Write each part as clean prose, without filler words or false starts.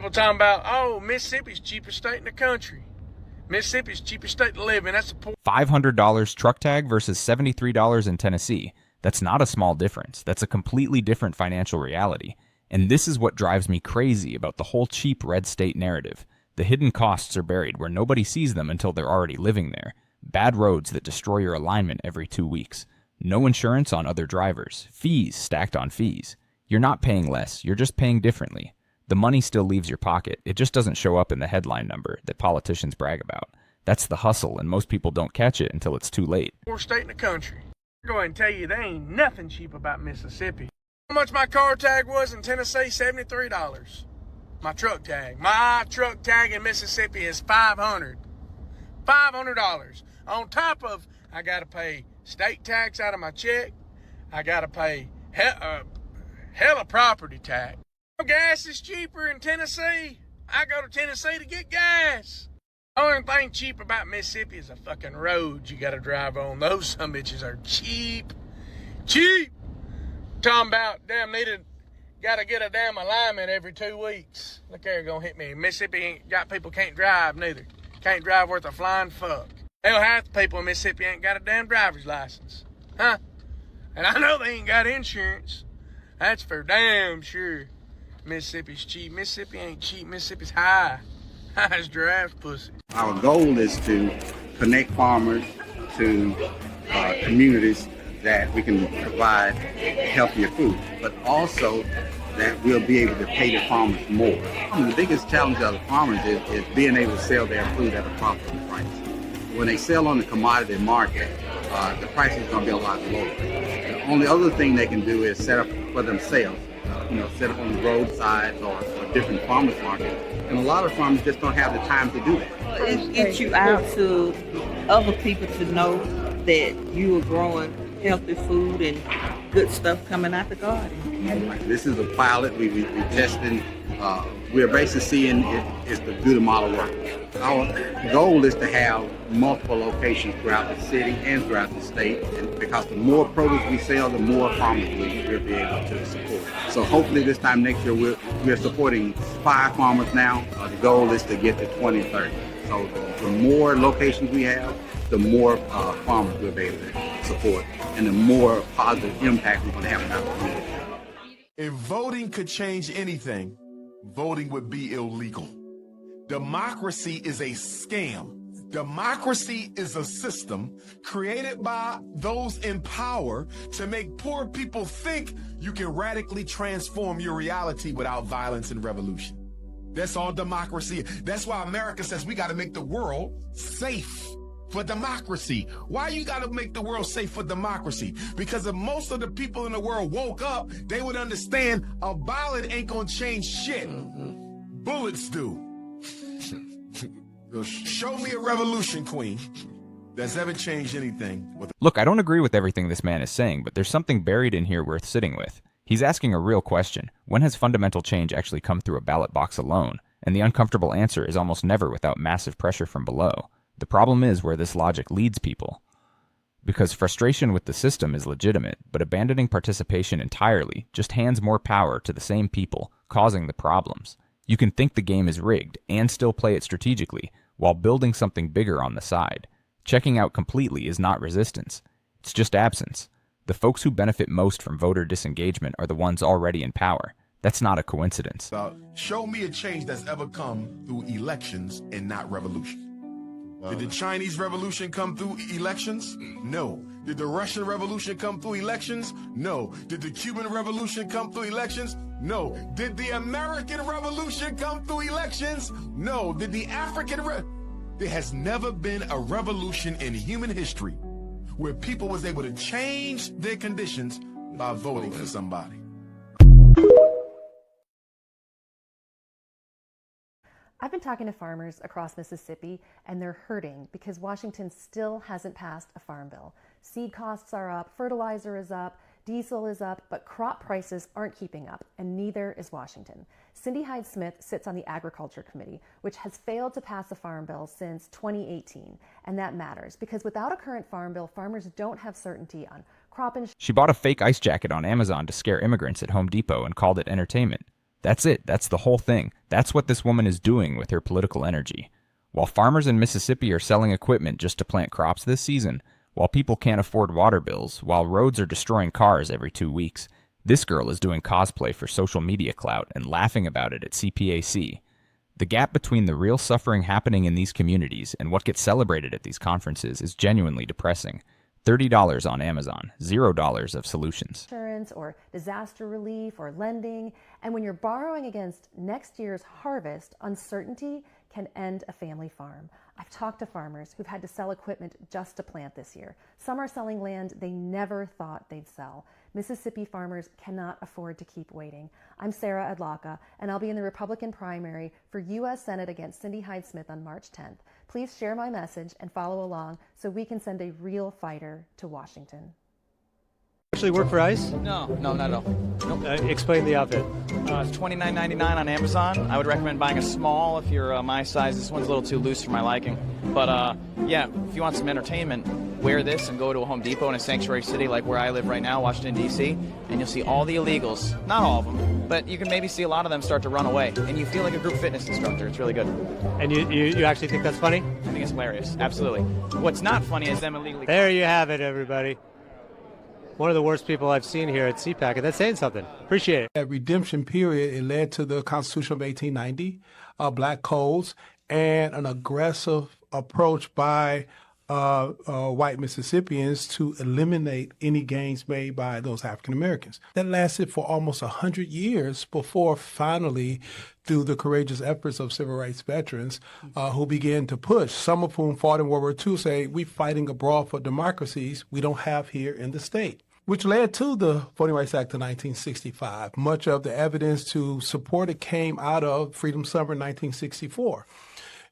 People talking about, oh, Mississippi's cheapest state in the country. Mississippi's cheapest state to live in. That's a poor. $500 truck tag versus $73 in Tennessee. That's not a small difference. That's a completely different financial reality. And this is what drives me crazy about the whole cheap red state narrative. The hidden costs are buried where nobody sees them until they're already living there. Bad roads that destroy your alignment every 2 weeks. No insurance on other drivers. Fees stacked on fees. You're not paying less. You're just paying differently. The money still leaves your pocket. It just doesn't show up in the headline number that politicians brag about. That's the hustle, and most people don't catch it until it's too late. Poor state in the country. I'll go ahead and tell you, there ain't nothing cheap about Mississippi. How much my car tag was in Tennessee? $73. My truck tag in Mississippi is $500. $500. On top of, I gotta pay state tax out of my check. I gotta pay hella property tax. Gas is cheaper in Tennessee. I go to Tennessee to get gas. The only thing cheap about Mississippi is the fucking roads you gotta drive on. Those some bitches are cheap. Cheap. Talking about damn gotta get a damn alignment every 2 weeks. Look there, gonna hit me. Mississippi ain't got people can't drive neither. Can't drive worth a flying fuck. Hell, half the people in Mississippi ain't got a damn driver's license. Huh? And I know they ain't got insurance. That's for damn sure. Mississippi's cheap. Mississippi ain't cheap. Mississippi's high. High as giraffe pussy. Our goal is to connect farmers to communities that we can provide healthier food, but also that we'll be able to pay the farmers more. The biggest challenge of the farmers is being able to sell their food at a profitable price. When they sell on the commodity market, the price is going to be a lot lower. The only other thing they can do is set up for themselves. Set up on the roadsides or different farmers markets. And a lot of farmers just don't have the time to do that. It gets you out to other people to know that you are growing healthy food and good stuff coming out the garden. This is a pilot. We're testing. We're basically seeing is the do the model work. Our goal is to have multiple locations throughout the city and throughout the state, and because the more produce we sell, the more farmers we'll be able to support. So hopefully this time next year we're supporting 5 farmers now. The goal is to get to 20, 30. So the more locations we have, the more farmers we'll be able to support, and the more positive impact we're going to have in our community. If voting could change anything, voting would be illegal. Democracy is a scam. Democracy is a system created by those in power to make poor people think you can radically transform your reality without violence and revolution. That's all democracy is. That's why America says we got to make the world safe for democracy. Why you got to make the world safe for democracy? Because if most of the people in the world woke up, they would understand a ballot ain't gonna change shit. Bullets do. Show me a revolution, Queen, that's ever changed anything. Look, I don't agree with everything this man is saying, but there's something buried in here worth sitting with. He's asking a real question. When has fundamental change actually come through a ballot box alone? And the uncomfortable answer is almost never without massive pressure from below. The problem is where this logic leads people. Because frustration with the system is legitimate, but abandoning participation entirely just hands more power to the same people, causing the problems. You can think the game is rigged and still play it strategically, while building something bigger on the side. Checking out completely is not resistance. It's just absence. The folks who benefit most from voter disengagement are the ones already in power. That's not a coincidence. Show me a change that's ever come through elections and not revolution. Did the Chinese Revolution come through elections? No. Did the Russian Revolution come through elections? No. Did the Cuban Revolution come through elections? No. Did the American Revolution come through elections? No. Did the There has never been a revolution in human history where people was able to change their conditions by voting for somebody. I've been talking to farmers across Mississippi, and they're hurting because Washington still hasn't passed a farm bill. Seed costs are up, fertilizer is up, diesel is up, but crop prices aren't keeping up, and neither is Washington. Cindy Hyde-Smith sits on the Agriculture Committee, which has failed to pass a farm bill since 2018. And that matters because without a current farm bill, farmers don't have certainty on crop insurance. She bought a fake ice jacket on Amazon to scare immigrants at Home Depot and called it entertainment. That's it. That's the whole thing. That's what this woman is doing with her political energy. While farmers in Mississippi are selling equipment just to plant crops this season, while people can't afford water bills, while roads are destroying cars every 2 weeks, this girl is doing cosplay for social media clout and laughing about it at CPAC. The gap between the real suffering happening in these communities and what gets celebrated at these conferences is genuinely depressing. $30 on Amazon, $0 of solutions. Insurance or disaster relief or lending. And when you're borrowing against next year's harvest, uncertainty can end a family farm. I've talked to farmers who've had to sell equipment just to plant this year. Some are selling land they never thought they'd sell. Mississippi farmers cannot afford to keep waiting. I'm Sarah Adlaka, and I'll be in the Republican primary for U.S. Senate against Cindy Hyde-Smith on March 10th. Please share my message and follow along so we can send a real fighter to Washington. Actually work for ICE? No, not at all. Nope. Explain the outfit. It's $29.99 on Amazon. I would recommend buying a small if you're my size. This one's a little too loose for my liking. But yeah, if you want some entertainment, wear this and go to a Home Depot in a sanctuary city like where I live right now, Washington, D.C., and you'll see all the illegals. Not all of them, but you can maybe see a lot of them start to run away. And you feel like a group fitness instructor. It's really good. And you actually think that's funny? I think it's hilarious. Absolutely. What's not funny is them illegally... There you have it, everybody. One of the worst people I've seen here at CPAC, and that's saying something. Appreciate it. At redemption period, it led to the Constitution of 1890, black codes, and an aggressive approach by white Mississippians to eliminate any gains made by those African Americans. That lasted for almost 100 years before finally, through the courageous efforts of civil rights veterans who began to push, some of whom fought in World War II, say, we're fighting abroad for democracies we don't have here in the state, which led to the Voting Rights Act of 1965. Much of the evidence to support it came out of Freedom Summer 1964.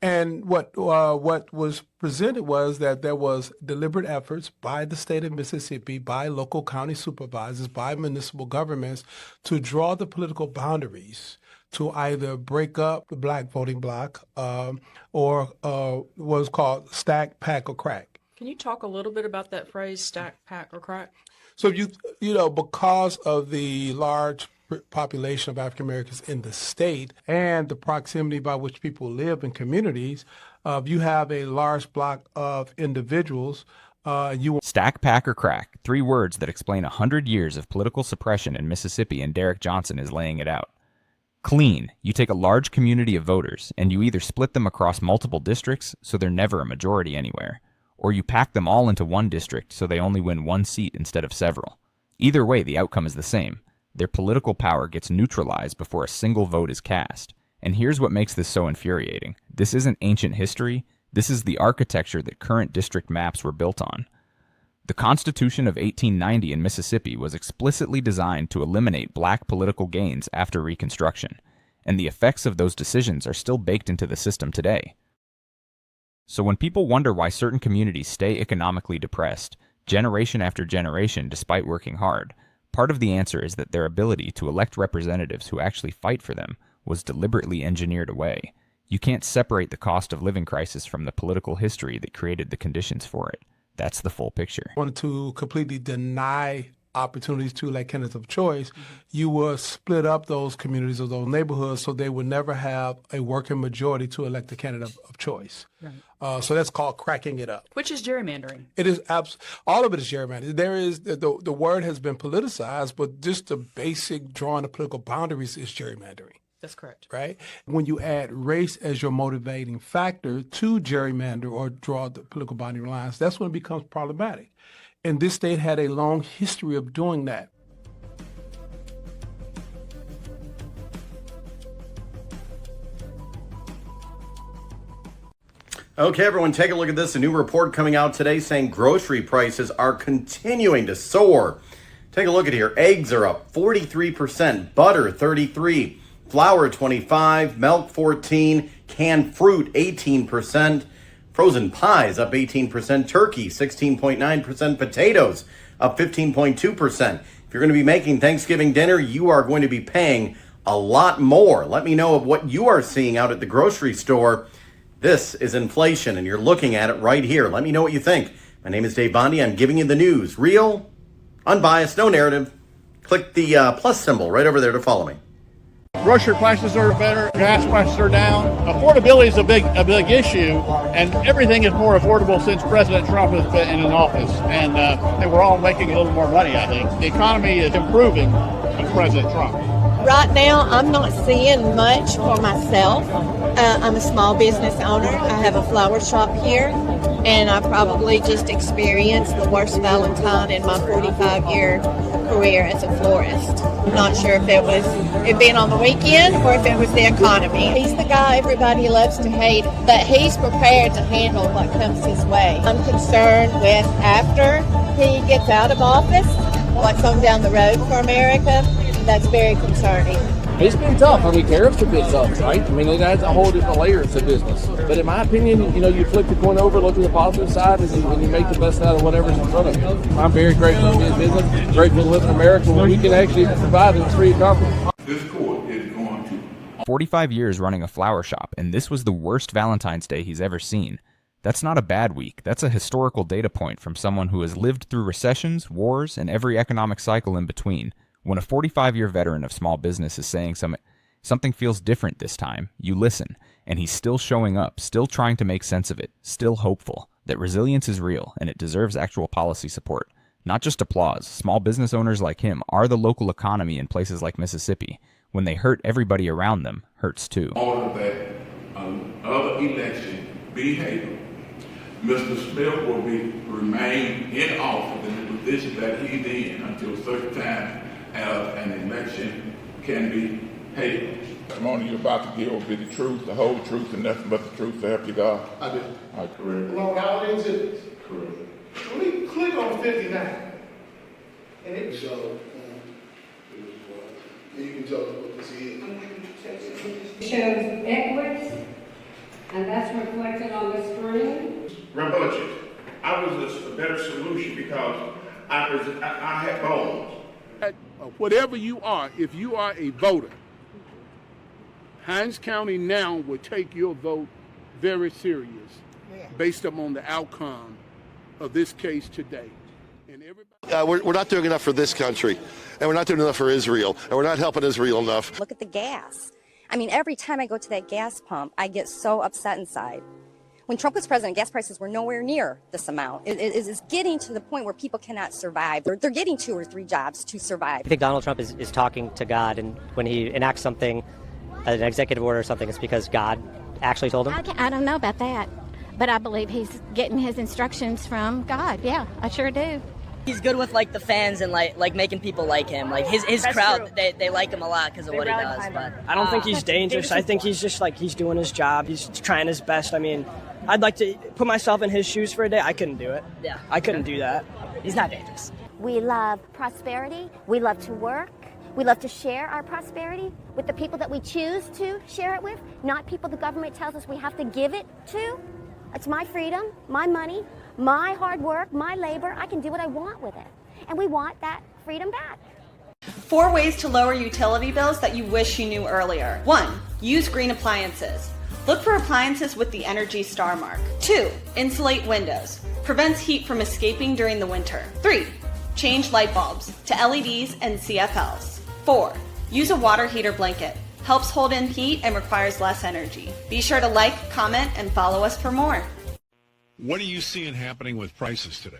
And what was presented was that there was deliberate efforts by the state of Mississippi, by local county supervisors, by municipal governments to draw the political boundaries to either break up the black voting bloc or what's called stack, pack, or crack. Can you talk a little bit about that phrase, stack, pack, or crack? So, because of the large population of African Americans in the state and the proximity by which people live in communities, you have a large block of individuals. Stack, pack, or crack, 3 words that explain 100 years of political suppression in Mississippi, and Derek Johnson is laying it out. Clean. You take a large community of voters, and you either split them across multiple districts, so they're never a majority anywhere, or you pack them all into one district so they only win 1 seat instead of several. Either way, the outcome is the same. Their political power gets neutralized before a single vote is cast. And here's what makes this so infuriating. This isn't ancient history. This is the architecture that current district maps were built on. The Constitution of 1890 in Mississippi was explicitly designed to eliminate black political gains after Reconstruction, and the effects of those decisions are still baked into the system today. So when people wonder why certain communities stay economically depressed, generation after generation despite working hard, part of the answer is that their ability to elect representatives who actually fight for them was deliberately engineered away. You can't separate the cost of living crisis from the political history that created the conditions for it. That's the full picture. Wanted to completely deny opportunities to elect candidates of choice, you will split up those communities or those neighborhoods so they would never have a working majority to elect a candidate of choice. Right. So that's called cracking it up. Which is gerrymandering. It is all of it is gerrymandering. There is the word has been politicized, but just the basic drawing of political boundaries is gerrymandering. That's correct. Right? When you add race as your motivating factor to gerrymander or draw the political boundary lines, that's when it becomes problematic. And this state had a long history of doing that. Okay, everyone, take a look at this. A new report coming out today saying grocery prices are continuing to soar. Take a look at here. Eggs are up 43%, butter 33%, flour 25%, milk 14%, canned fruit 18%, frozen pies up 18%, turkey 16.9%, potatoes up 15.2%. If you're going to be making Thanksgiving dinner, you are going to be paying a lot more. Let me know of what you are seeing out at the grocery store. This is inflation, and you're looking at it right here. Let me know what you think. My name is Dave Bondi. I'm giving you the news. Real, unbiased, no narrative. Click the plus symbol right over there to follow me. Grocery prices are better, gas prices are down. Affordability is a big issue, and everything is more affordable since President Trump has been in office, and we're all making a little more money, I think. The economy is improving under President Trump. Right now, I'm not seeing much for myself. I'm a small business owner. I have a flower shop here, and I probably just experienced the worst Valentine in my 45-year career as a florist. I'm not sure if it was it being on the weekend or if it was the economy. He's the guy everybody loves to hate, but he's prepared to handle what comes his way. I'm concerned with after he gets out of office, what's on down the road for America. That's very concerning. It's been tough. I mean, tariffs have been tough, right? I mean, it adds a whole different layers to business. But in my opinion, you flip the coin over, look at the positive side, and you make the best out of whatever's in front of you. I'm very grateful to be in business, grateful to live in America where we can actually provide this free economy. This court is going to 45 years running a flower shop, and this was the worst Valentine's Day he's ever seen. That's not a bad week. That's a historical data point from someone who has lived through recessions, wars, and every economic cycle in between. When a 45-year veteran of small business is saying something feels different this time, you listen, and he's still showing up, still trying to make sense of it, still hopeful that resilience is real and it deserves actual policy support. Not just applause. Small business owners like him are the local economy in places like Mississippi. When they hurt, everybody around them hurts too. order that another election be held. Mr. Smith will remain in office in the position that he's in until such time as an election can be held. The testimony you're about to give will be the truth, the whole truth, and nothing but the truth, so help you God. I do. All right, correct. Along all the exhibits. Correct. Let me click on 59. And it shows. You can tell us what this is. It shows equities, and that's reflected on the screen. Rebudget. I was a better solution because I had bones. Whatever you are, if you are a voter, Hinds County now will take your vote very serious based upon the outcome of this case today. And we're not doing enough for this country, and we're not doing enough for Israel, and we're not helping Israel enough. Look at the gas. I mean, every time I go to that gas pump, I get so upset inside. When Trump was president, gas prices were nowhere near this amount. It is getting to the point where people cannot survive. They're getting 2 or 3 jobs to survive. I think Donald Trump is talking to God, and when he enacts something, an executive order or something, it's because God actually told him. I don't know about that, but I believe he's getting his instructions from God. Yeah, I sure do. He's good with the fans and like making people like him. Like his crowd, they like him a lot because of what he does. But I don't think he's dangerous. I think he's just he's doing his job. He's trying his best. I mean, I'd like to put myself in his shoes for a day. I couldn't do it. Yeah, I couldn't do that. He's not dangerous. We love prosperity. We love to work. We love to share our prosperity with the people that we choose to share it with, not people the government tells us we have to give it to. It's my freedom, my money, my hard work, my labor. I can do what I want with it. And we want that freedom back. 4 ways to lower utility bills that you wish you knew earlier. 1. Use green appliances. Look for appliances with the Energy Star mark. 2. Insulate windows. Prevents heat from escaping during the winter. 3. Change light bulbs to LEDs and CFLs. 4. Use a water heater blanket. Helps hold in heat and requires less energy. Be sure to like, comment, and follow us for more. What are you seeing happening with prices today?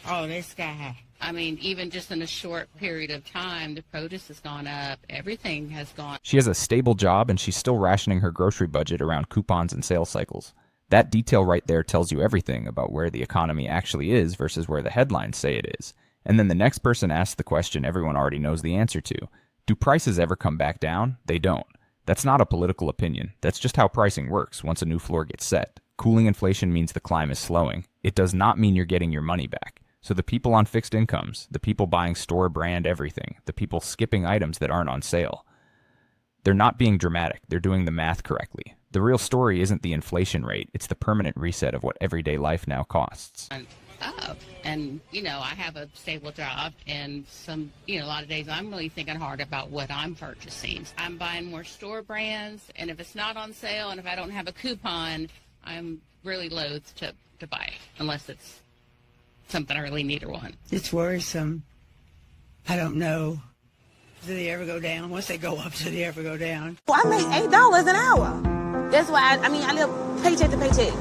Oh, this sky. I mean, even just in a short period of time, the produce has gone up. Everything has gone. She has a stable job, and she's still rationing her grocery budget around coupons and sales cycles. That detail right there tells you everything about where the economy actually is versus where the headlines say it is. And then the next person asks the question everyone already knows the answer to. Do prices ever come back down? They don't. That's not a political opinion. That's just how pricing works once a new floor gets set. Cooling inflation means the climb is slowing. It does not mean you're getting your money back. So the people on fixed incomes, the people buying store brand everything, the people skipping items that aren't on sale, they're not being dramatic. They're doing the math correctly. The real story isn't the inflation rate. It's the permanent reset of what everyday life now costs. Up. And, I have a stable job, and a lot of days I'm really thinking hard about what I'm purchasing. I'm buying more store brands, and if it's not on sale and if I don't have a coupon, I'm really loath to buy it unless it's something I really need or want. It's worrisome. I don't know Do they ever go down? Once they go up, do they ever go down? Well, I make $8 an hour. That's why I live paycheck to paycheck.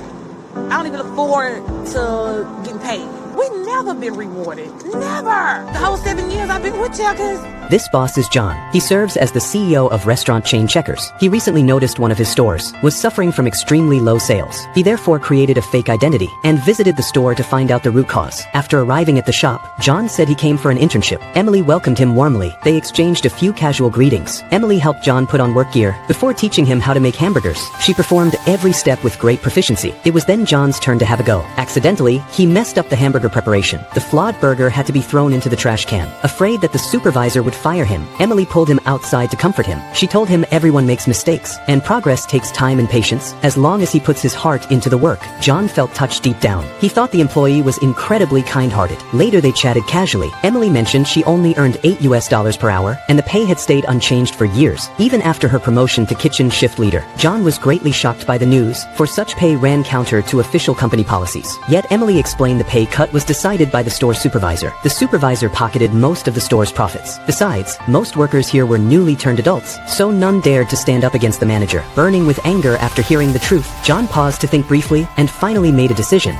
I don't even look forward to getting paid. We've never been rewarded. Never. The whole 7 years I've been with Checkers. This boss is John. He serves as the CEO of restaurant chain Checkers. He recently noticed one of his stores was suffering from extremely low sales. He therefore created a fake identity and visited the store to find out the root cause. After arriving at the shop, John said he came for an internship. Emily welcomed him warmly. They exchanged a few casual greetings. Emily helped John put on work gear before teaching him how to make hamburgers. She performed every step with great proficiency. It was then John's turn to have a go. Accidentally, he messed up the hamburger preparation. The flawed burger had to be thrown into the trash can. Afraid that the supervisor would fire him, Emily pulled him outside to comfort him. She told him everyone makes mistakes, and progress takes time and patience, as long as he puts his heart into the work. John felt touched deep down. He thought the employee was incredibly kind-hearted. Later they chatted casually. Emily mentioned she only earned $8 per hour, and the pay had stayed unchanged for years, even after her promotion to kitchen shift leader. John was greatly shocked by the news, for such pay ran counter to official company policies. Yet Emily explained the pay cut was decided by the store supervisor. The supervisor pocketed most of the store's profits. Besides, most workers here were newly turned adults, so none dared to stand up against the manager. Burning with anger after hearing the truth, John paused to think briefly and finally made a decision.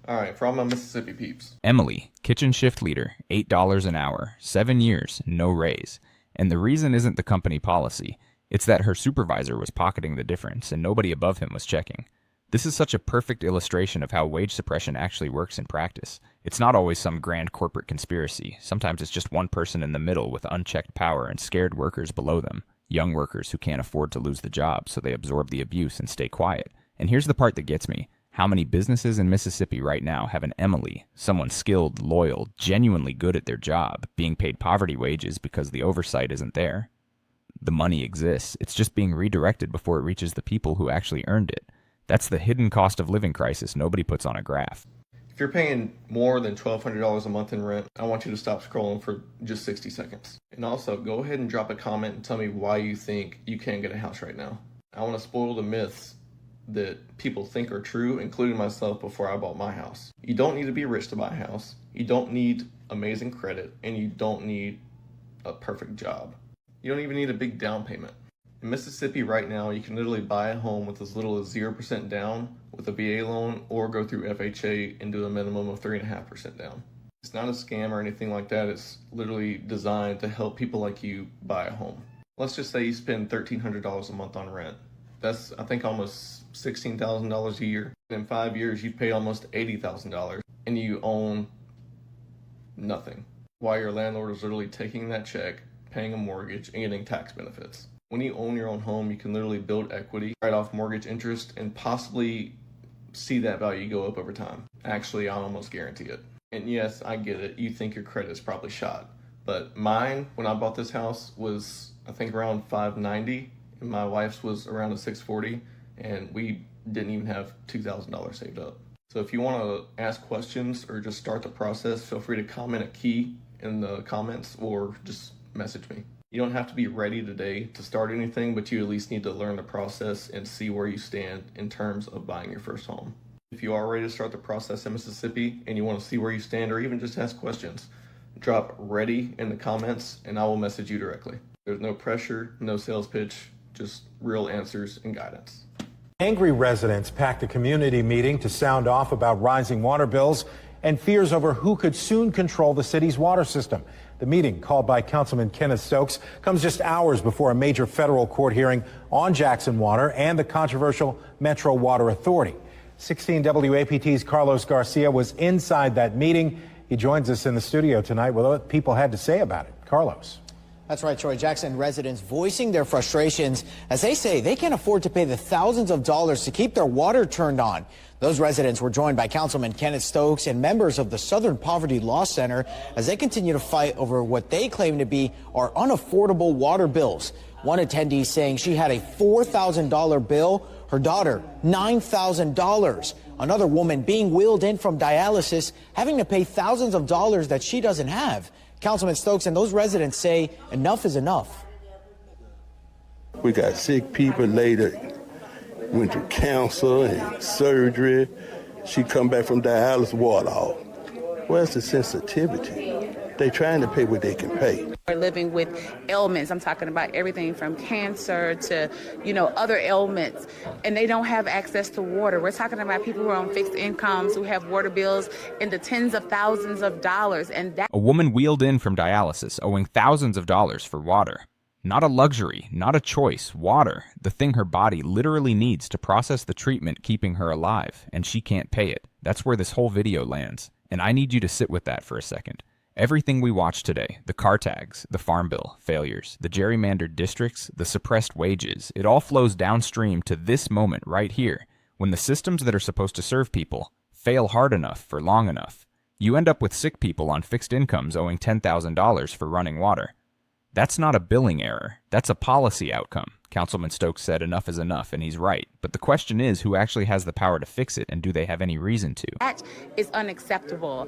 All right, for all my Mississippi peeps. Emily, kitchen shift leader, $8 an hour, 7 years, no raise. And the reason isn't the company policy. It's that her supervisor was pocketing the difference and nobody above him was checking. This is such a perfect illustration of how wage suppression actually works in practice. It's not always some grand corporate conspiracy. Sometimes it's just one person in the middle with unchecked power and scared workers below them. Young workers who can't afford to lose the job, so they absorb the abuse and stay quiet. And here's the part that gets me. How many businesses in Mississippi right now have an Emily, someone skilled, loyal, genuinely good at their job, being paid poverty wages because the oversight isn't there? The money exists. It's just being redirected before it reaches the people who actually earned it. That's the hidden cost of living crisis nobody puts on a graph. If you're paying more than $1,200 a month in rent, I want you to stop scrolling for just 60 seconds. And also, go ahead and drop a comment and tell me why you think you can't get a house right now. I want to spoil the myths that people think are true, including myself, before I bought my house. You don't need to be rich to buy a house. You don't need amazing credit, and you don't need a perfect job. You don't even need a big down payment. In Mississippi right now, you can literally buy a home with as little as 0% down with a VA loan, or go through FHA and do a minimum of 3.5% down. It's not a scam or anything like that. It's literally designed to help people like you buy a home. Let's just say you spend $1,300 a month on rent. That's, I think, almost $16,000 a year. In 5 years, you pay almost $80,000 and you own nothing, while your landlord is literally taking that check, paying a mortgage, and getting tax benefits. When you own your own home, you can literally build equity, write off mortgage interest, and possibly see that value go up over time. Actually, I almost guarantee it. And yes, I get it. You think your credit is probably shot. But mine, when I bought this house, was I think around 590, and my wife's was around a 640, and we didn't even have $2,000 saved up. So if you want to ask questions or just start the process, feel free to comment a key in the comments or just message me. You don't have to be ready today to start anything, but you at least need to learn the process and see where you stand in terms of buying your first home. If you are ready to start the process in Mississippi and you want to see where you stand or even just ask questions, drop ready in the comments and I will message you directly. There's no pressure, no sales pitch, just real answers and guidance. Angry residents packed a community meeting to sound off about rising water bills and fears over who could soon control the city's water system. The meeting, called by Councilman Kenneth Stokes, comes just hours before a major federal court hearing on Jackson Water and the controversial Metro Water Authority. 16 WAPT's Carlos Garcia was inside that meeting. He joins us in the studio tonight with what people had to say about it. Carlos. That's right, Troy. Jackson residents voicing their frustrations as they say they can't afford to pay the thousands of dollars to keep their water turned on. Those residents were joined by Councilman Kenneth Stokes and members of the Southern Poverty Law Center as they continue to fight over what they claim to be our unaffordable water bills. One attendee saying she had a $4,000 bill, her daughter $9,000. Another woman being wheeled in from dialysis, having to pay thousands of dollars that she doesn't have. Councilman Stokes and those residents say enough is enough. We got sick people later, went to cancer and surgery. She come back from dialysis, water off. Where's the sensitivity? They're trying to pay what they can pay. Are living with ailments. I'm talking about everything from cancer to, other ailments, and they don't have access to water. We're talking about people who are on fixed incomes who have water bills in the tens of thousands of dollars, and that. A woman wheeled in from dialysis owing thousands of dollars for water. Not a luxury, not a choice, water, the thing her body literally needs to process the treatment keeping her alive, and she can't pay it. That's where this whole video lands, and I need you to sit with that for a second. Everything we watched today, the car tags, the farm bill failures, the gerrymandered districts, the suppressed wages, it all flows downstream to this moment right here, when the systems that are supposed to serve people fail hard enough for long enough. You end up with sick people on fixed incomes owing $10,000 for running water. That's not a billing error, that's a policy outcome. Councilman Stokes said enough is enough, and he's right. But the question is, who actually has the power to fix it, and do they have any reason to? That is unacceptable.